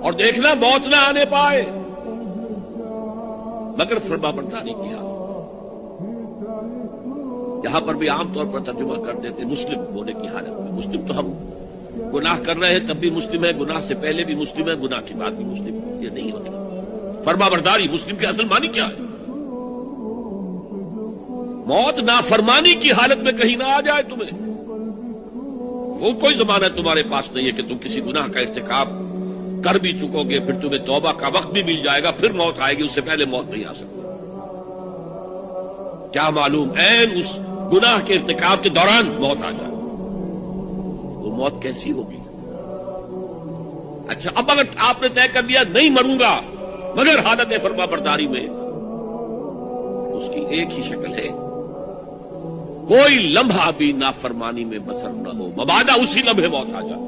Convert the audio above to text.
और देखना मौत ना आने पाए मगर फरमाबरदारी की हालत। यहां पर भी आमतौर पर तर्जुमा कर देते मुस्लिम होने की हालत में। मुस्लिम तो हम गुनाह कर रहे हैं तब भी मुस्लिम है, गुनाह से पहले भी मुस्लिम है, गुनाह के बाद भी मुस्लिम है। ये नहीं मतलब फरमाबरदारी मुस्लिम की असल मानी क्या है? मौत नाफरमानी की हालत में कहीं ना आ जाए तुम्हें, वो कोई जमानत तुम्हारे पास नहीं है कि तुम किसी गुनाह का इर्तिकाब कर भी चुकोगे, फिर तुम्हें तौबा का वक्त भी मिल जाएगा, फिर मौत आएगी, उससे पहले मौत नहीं आ सकती। क्या मालूम ऐन उस गुनाह के इर्तिकाब के दौरान मौत आ जाए, वो मौत कैसी होगी? अच्छा, अब अगर आपने तय कर लिया नहीं मरूंगा मगर हालत फरमाबरदारी में, उसकी एक ही शक्ल है, कोई लम्हा भी नाफरमानी में बसर न हो, मबादा उसी लम्हे मौत आ जाए।